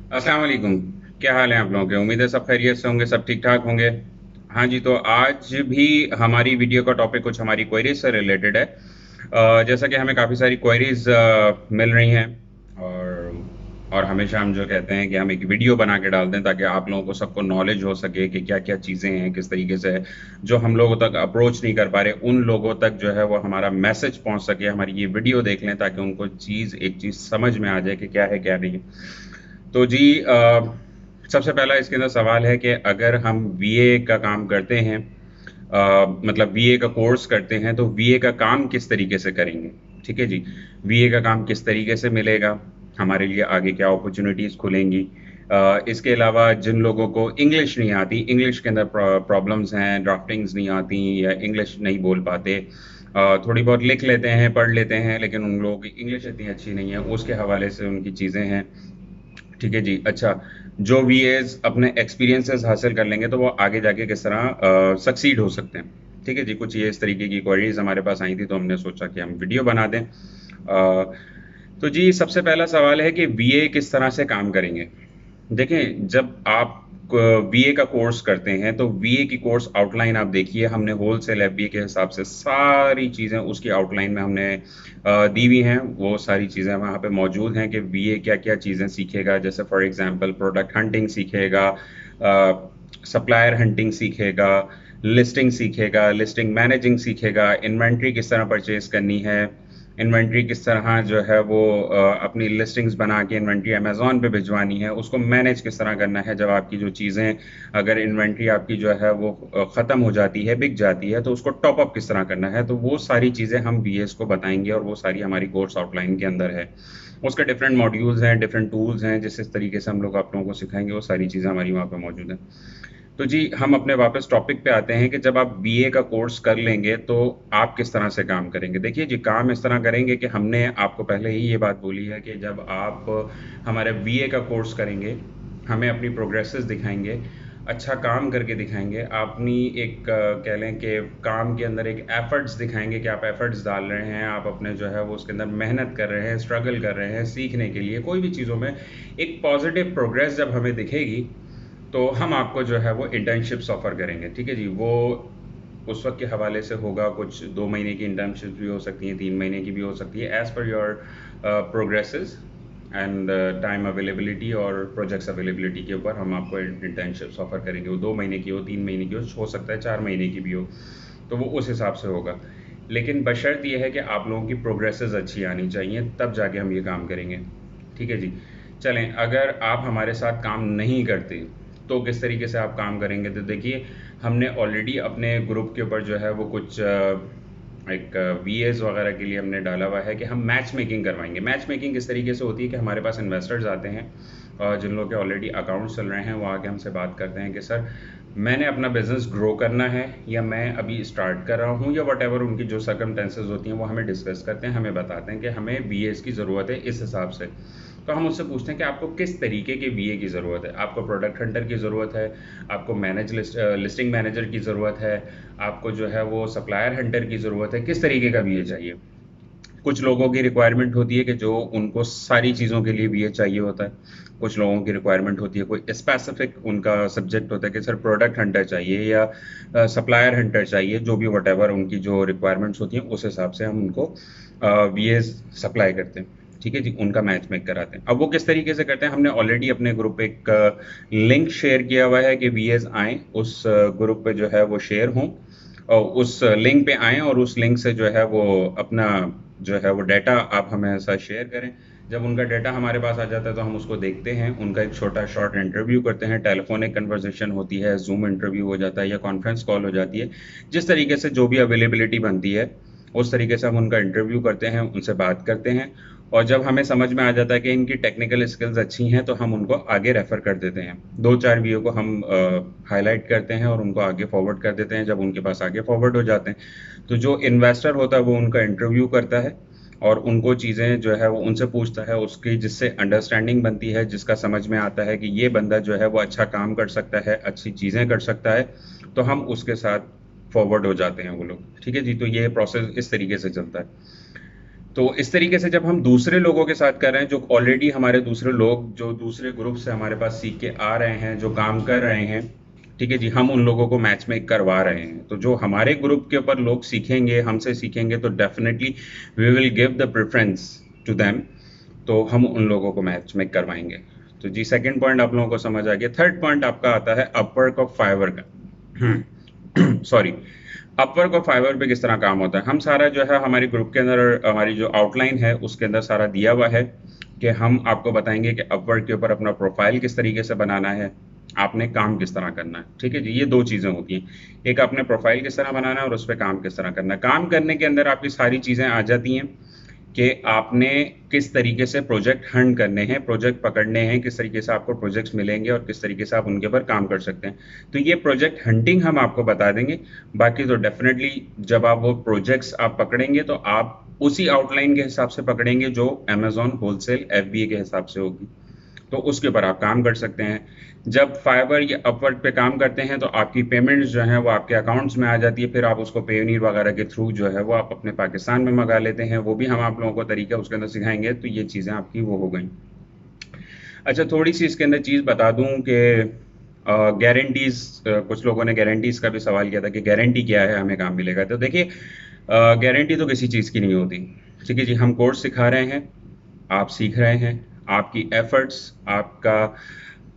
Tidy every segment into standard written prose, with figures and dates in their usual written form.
अस्सलाम वालेकुम। क्या हाल है आप लोगों के? उम्मीद है सब खैरियत से होंगे, सब ठीक ठाक होंगे। हाँ जी, तो आज भी हमारी वीडियो का टॉपिक कुछ हमारी क्वेरीज से रिलेटेड है। जैसा कि हमें काफ़ी सारी क्वेरीज मिल रही हैं, और हमेशा हम जो कहते हैं कि हम एक वीडियो बना के डाल दें ताकि आप लोगों को सबको नॉलेज हो सके कि क्या क्या चीज़ें हैं, किस तरीके से जो हम लोगों तक अप्रोच नहीं कर पा रहे उन लोगों तक जो है वो हमारा मैसेज पहुंच सके, हमारी ये वीडियो देख लें ताकि उनको एक चीज़ समझ में आ जाए कि क्या है क्या नहीं। तो जी, सबसे पहला इसके अंदर सवाल है कि अगर हम वीए का काम करते हैं, मतलब वीए का कोर्स करते हैं, तो वीए का काम किस तरीके से करेंगे? ठीक है जी। वीए का काम किस तरीके से मिलेगा, हमारे लिए आगे क्या अपॉर्चुनिटीज़ खुलेंगी। इसके अलावा जिन लोगों को इंग्लिश नहीं आती, इंग्लिश के अंदर प्रॉब्लम्स हैं, ड्राफ्टिंग्स नहीं आती या इंग्लिश नहीं बोल पाते, थोड़ी बहुत लिख लेते हैं, पढ़ लेते हैं, लेकिन उन लोगों की इंग्लिश इतनी अच्छी नहीं है, उसके हवाले से उनकी चीज़ें हैं। ठीक है जी। अच्छा, जो वीएस अपने एक्सपीरियंसेस हासिल कर लेंगे तो वो आगे जाके किस तरह सक्सीड हो सकते हैं। ठीक है जी, कुछ ये इस तरीके की क्वेरीज हमारे पास आई थी तो हमने सोचा कि हम वीडियो बना दें। तो जी, सबसे पहला सवाल है कि वीए किस तरह से काम करेंगे। देखें, जब आप बीए का कोर्स करते हैं तो बीए की कोर्स आउटलाइन आप देखिए, हमने होलसेल एफबीए के हिसाब से सारी चीज़ें उसकी आउटलाइन में हमने दी हुई हैं। वो सारी चीज़ें वहाँ पे मौजूद हैं कि बीए क्या क्या चीज़ें सीखेगा। जैसे फॉर एग्जांपल प्रोडक्ट हंटिंग सीखेगा, सप्लायर हंटिंग सीखेगा, लिस्टिंग सीखेगा, लिस्टिंग मैनेजिंग सीखेगा, इन्वेंट्री किस तरह परचेज करनी है, इन्वेंट्री किस तरह जो है वो अपनी लिस्टिंग्स बना के इन्वेंट्री अमेज़न पे भिजवानी है, उसको मैनेज किस तरह करना है। जब आपकी जो चीज़ें, अगर इन्वेंट्री आपकी जो है वो ख़त्म हो जाती है, बिक जाती है, तो उसको टॉप अप किस तरह करना है। तो वो सारी चीज़ें हम बीएस को बताएंगे और वो सारी हमारी कोर्स आउटलाइन के अंदर है। उसके डिफरेंट मॉड्यूल्स हैं, डिफरेंट टूल्स हैं, जिस तरीके से हम लोग आप लोगों को सिखाएंगे वो सारी चीज़ें हमारी वहाँ पे मौजूद हैं। तो जी, हम अपने वापस टॉपिक पे आते हैं कि जब आप बीए का कोर्स कर लेंगे तो आप किस तरह से काम करेंगे। देखिए जी, काम इस तरह करेंगे कि हमने आपको पहले ही ये बात बोली है कि जब आप हमारे बीए का कोर्स करेंगे, हमें अपनी प्रोग्रेसेस दिखाएंगे, अच्छा काम करके दिखाएंगे, अपनी एक कह लें कि काम के अंदर एक एफर्ट्स दिखाएंगे कि आप एफर्ट्स डाल रहे हैं, आप अपने जो है वो उसके अंदर मेहनत कर रहे हैं, स्ट्रगल कर रहे हैं सीखने के लिए कोई भी चीज़ों में। एक पॉजिटिव प्रोग्रेस जब हमें दिखेगी तो हम आपको जो है वो इंटर्नशिप्स ऑफ़र करेंगे। ठीक है जी, वो उस वक्त के हवाले से होगा, कुछ 2 महीने की इंटर्नशिप्स भी हो सकती हैं, 3 महीने की भी हो सकती है, as per your progresses and time availability और प्रोजेक्ट्स अवेलेबिलिटी के ऊपर हम आपको इंटर्नशिप्स ऑफ़र करेंगे। वो 2 महीने की हो, 3 महीने की हो सकता है 4 महीने की भी हो, तो वो उस हिसाब से होगा। लेकिन बशर्त ये है कि आप लोगों की प्रोग्रेसेस अच्छी आनी चाहिए, तब जाके हम ये काम करेंगे। ठीक है जी। चलें, अगर आप हमारे साथ काम नहीं करते तो किस तरीके से आप काम करेंगे। तो देखिए, हमने ऑलरेडी अपने ग्रुप के ऊपर जो है वो कुछ एक वीएस वगैरह के लिए हमने डाला हुआ है कि हम मैच मेकिंग करवाएंगे। मैच मेकिंग किस तरीके से होती है कि हमारे पास इन्वेस्टर्स आते हैं और जिन लोगों के ऑलरेडी अकाउंट्स चल रहे हैं वो आके हमसे बात करते हैं कि सर, मैंने अपना बिजनेस ग्रो करना है या मैं अभी स्टार्ट कर रहा हूँ, या वट एवर उनकी जो सर्कमटेंसेज होती हैं वो हमें डिस्कस करते हैं, हमें बताते हैं कि हमें बीएस की ज़रूरत है इस हिसाब से। तो हम उससे पूछते हैं कि आपको किस तरीके के बीए की ज़रूरत है। आपको प्रोडक्ट हंटर की ज़रूरत है, आपको लिस्टिंग मैनेजर की ज़रूरत है, आपको जो है वो सप्लायर हंटर की ज़रूरत है, किस तरीके का बीए चाहिए। कुछ लोगों की रिक्वायरमेंट होती है कि जो उनको सारी चीज़ों के लिए बीए चाहिए होता है। कुछ लोगों की रिक्वायरमेंट होती है, कोई स्पेसिफिक उनका सब्जेक्ट होता है कि सर प्रोडक्ट हंटर चाहिए या सप्लायर हंटर चाहिए, जो भी वट एवर उनकी जो रिक्वायरमेंट्स होती हैं उस हिसाब से हम उनको बीए सप्लाई करते हैं। ठीक है जी, उनका मैच मेक कराते हैं। अब वो किस तरीके से करते हैं, हमने ऑलरेडी अपने ग्रुप पे एक लिंक शेयर किया हुआ है कि बीएस आएँ उस ग्रुप पे जो है वो शेयर हों और उस लिंक पे आएँ और उस लिंक से जो है वो अपना जो है वो डाटा आप हमें साथ शेयर करें। जब उनका डाटा हमारे पास आ जाता है तो हम उसको देखते हैं, उनका एक छोटा शॉर्ट इंटरव्यू करते हैं, टेलीफोनिक कन्वर्सेशन होती है, ज़ूम इंटरव्यू हो जाता है या कॉन्फ्रेंस कॉल हो जाती है। जिस तरीके से जो भी अवेलेबिलिटी बनती है, उस तरीके से हम उनका इंटरव्यू करते हैं, उनसे बात करते हैं, और जब हमें समझ में आ जाता है कि इनकी टेक्निकल स्किल्स अच्छी हैं तो हम उनको आगे रेफ़र कर देते हैं। 2-4 वीडियो को हम हाइलाइट करते हैं और उनको आगे फॉरवर्ड कर देते हैं। जब उनके पास आगे फॉरवर्ड हो जाते हैं, तो जो इन्वेस्टर होता है वो उनका इंटरव्यू करता है और उनको चीज़ें जो है वो उनसे पूछता है, उसकी जिससे अंडरस्टैंडिंग बनती है, जिसका समझ में आता है कि ये बंदा जो है वो अच्छा काम कर सकता है, अच्छी चीज़ें कर सकता है, तो हम उसके साथ फॉरवर्ड हो जाते हैं वो लोग। ठीक है जी, तो ये प्रोसेस इस तरीके से चलता है। तो इस तरीके से जब हम दूसरे लोगों के साथ कर रहे हैं, जो ऑलरेडी हमारे दूसरे लोग जो दूसरे ग्रुप से हमारे पास सीख के आ रहे हैं, जो काम कर रहे हैं, ठीक है जी, हम उन लोगों को मैच मेक करवा रहे हैं। तो जो हमारे ग्रुप के ऊपर लोग सीखेंगे, हमसे सीखेंगे, तो definitely we will give the preference to them. तो हम उन लोगों को मैच मेक करवाएंगे। तो जी, सेकंड पॉइंट आप लोगों को समझ आ गया। थर्ड पॉइंट आपका आता है अपवर्क और फाइवर का। सॉरी, अपवर्क और फाइवर पे किस तरह काम होता है। हम सारा जो है हमारी ग्रुप के अंदर, हमारी जो आउटलाइन है उसके अंदर सारा दिया हुआ है कि हम आपको बताएंगे कि अपवर्क के ऊपर अपना प्रोफाइल किस तरीके से बनाना है, आपने काम किस तरह करना है। ठीक है जी, ये दो चीज़ें होती हैं, एक आपने प्रोफाइल किस तरह बनाना है और उस पर काम किस तरह करना है। काम करने के अंदर आपकी सारी चीज़ें आ जाती हैं कि आपने किस तरीके से प्रोजेक्ट हंट करने हैं, प्रोजेक्ट पकड़ने हैं, किस तरीके से आपको प्रोजेक्ट्स मिलेंगे और किस तरीके से आप उनके ऊपर काम कर सकते हैं। तो ये प्रोजेक्ट हंटिंग हम आपको बता देंगे। बाकी तो डेफिनेटली जब आप वो प्रोजेक्ट्स आप पकड़ेंगे तो आप उसी आउटलाइन के हिसाब से पकड़ेंगे जो अमेजॉन होलसेल एफबीए के हिसाब से होगी, तो उसके ऊपर आप काम कर सकते हैं। जब फाइवर या अपवर्क पे काम करते हैं तो आपकी पेमेंट्स जो हैं वो आपके अकाउंट्स में आ जाती है, फिर आप उसको पेनीर वगैरह के थ्रू जो है वो आप अपने पाकिस्तान में मंगा लेते हैं। वो भी हम आप लोगों को तरीका उसके अंदर सिखाएंगे। तो ये चीज़ें आपकी वो हो गई। अच्छा, थोड़ी सी इसके अंदर चीज़ बता दूं कि गारंटीज, कुछ लोगों ने गारंटीज का भी सवाल किया था कि गारंटी क्या है, हमें काम मिलेगा। तो देखिए, गारंटी तो किसी चीज़ की नहीं होती। ठीक है जी, हम कोर्स सिखा रहे हैं, आप सीख रहे हैं, आपकी एफर्ट्स, आपका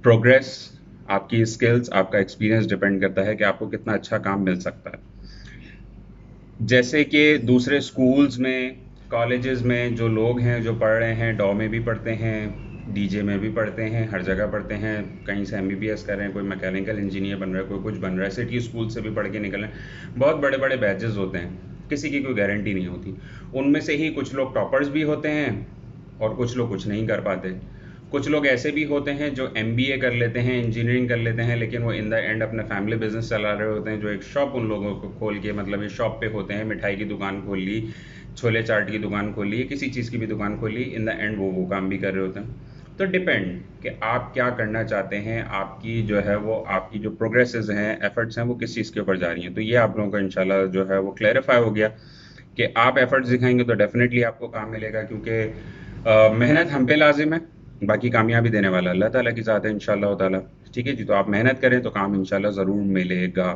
प्रोग्रेस, आपकी स्किल्स, आपका एक्सपीरियंस डिपेंड करता है कि आपको कितना अच्छा काम मिल सकता है। जैसे कि दूसरे स्कूल्स में, कॉलेजेस में जो लोग हैं जो पढ़ रहे हैं, डॉ में भी पढ़ते हैं, डीजे में भी पढ़ते हैं, हर जगह पढ़ते हैं, कहीं से एमबीबीएस कर रहे हैं, कोई मैकेनिकल इंजीनियर बन रहा है, कोई कुछ बन रहा है, सिटी स्कूल से भी पढ़ के निकल रहे हैं। बहुत बड़े बड़े बैचेस होते हैं, किसी की कोई गारंटी नहीं होती। उनमें से ही कुछ लोग टॉपर्स भी होते हैं और कुछ लोग कुछ नहीं कर पाते। कुछ लोग ऐसे भी होते हैं जो एमबीए कर लेते हैं, इंजीनियरिंग कर लेते हैं, लेकिन वो इन द एंड अपना फैमिली बिजनेस चला रहे होते हैं। जो एक शॉप उन लोगों को खोल के, मतलब ये शॉप पे होते हैं, मिठाई की दुकान खोल ली, छोले चाट की दुकान खोल ली, किसी चीज़ की भी दुकान खोल ली, इन द एंड वो काम भी कर रहे होते हैं। तो डिपेंड कि आप क्या करना चाहते हैं, आपकी जो है वो आपकी जो प्रोग्रेसेस हैं, एफर्ट्स हैं, वो किस चीज़ के ऊपर जा रही हैं। तो ये आप लोगों का इंशाल्लाह जो है वो क्लैरिफाई हो गया कि आप एफर्ट्स दिखाएंगे तो डेफिनेटली आपको काम मिलेगा, क्योंकि मेहनत हम पे लाजिम है, बाकी कामयाबी देने वाला अल्लाह ताला की ज़ात है इंशाल्लाह ताला। ठीक है जी, तो आप मेहनत करें तो काम इंशाल्लाह ज़रूर मिलेगा।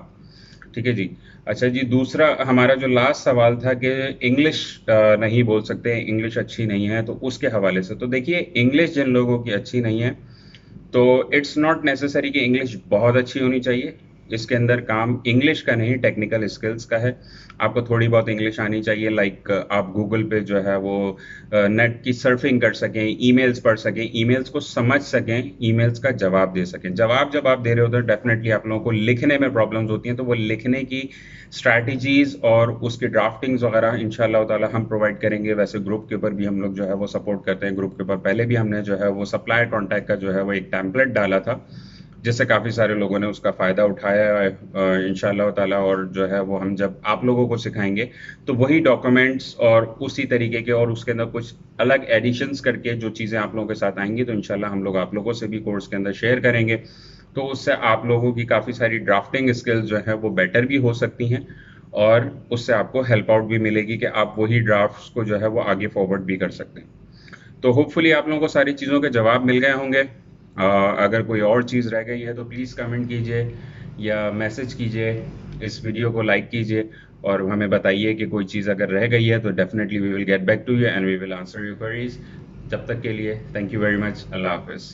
ठीक है जी। अच्छा जी, दूसरा हमारा जो लास्ट सवाल था कि इंग्लिश नहीं बोल सकते, इंग्लिश अच्छी नहीं है, तो उसके हवाले से तो देखिए, इंग्लिश जिन लोगों की अच्छी नहीं है तो इट्स नॉट नेसेसरी कि इंग्लिश बहुत अच्छी होनी चाहिए। इसके अंदर काम इंग्लिश का नहीं, टेक्निकल स्किल्स का है। आपको थोड़ी बहुत इंग्लिश आनी चाहिए, लाइक आप गूगल पे जो है वो नेट की सर्फिंग कर सकें, ईमेल्स पढ़ सकें, ईमेल्स को समझ सकें, ईमेल्स का जवाब दे सकें। जवाब जब आप दे रहे हो तो डेफिनेटली आप लोगों को लिखने में प्रॉब्लम्स होती हैं, तो वो लिखने की स्ट्रैटेजीज और उसकी ड्राफ्टिंग्स वगैरह इंशाल्लाह ताला हम प्रोवाइड करेंगे। वैसे ग्रुप के ऊपर भी हम लोग जो है वो सपोर्ट करते हैं। ग्रुप के ऊपर पहले भी हमने जो है वो सप्लायर कॉन्टैक्ट का जो है वो एक टेम्पलेट डाला था, जिससे काफ़ी सारे लोगों ने उसका फ़ायदा उठाया है इंशाल्लाह ताला। और जो है वो हम जब आप लोगों को सिखाएंगे तो वही डॉक्यूमेंट्स और उसी तरीके के, और उसके अंदर कुछ अलग एडिशंस करके जो चीज़ें आप लोगों के साथ आएंगी, तो इंशाल्लाह हम लोग आप लोगों से भी कोर्स के अंदर शेयर करेंगे। तो उससे आप लोगों की काफ़ी सारी ड्राफ्टिंग स्किल्स जो है वो बेटर भी हो सकती हैं, और उससे आपको हेल्प आउट भी मिलेगी कि आप वही ड्राफ्ट्स को जो है वो आगे फॉरवर्ड भी कर सकते हैं। तो होपफुली आप लोगों को सारी चीज़ों के जवाब मिल गए होंगे। अगर कोई और चीज़ रह गई है तो प्लीज़ कमेंट कीजिए या मैसेज कीजिए, इस वीडियो को लाइक कीजिए और हमें बताइए कि कोई चीज़ अगर रह गई है, तो definitely we will get back to you and we will answer your queries. जब तक के लिए थैंक यू वेरी मच। अल्लाह हाफिज़।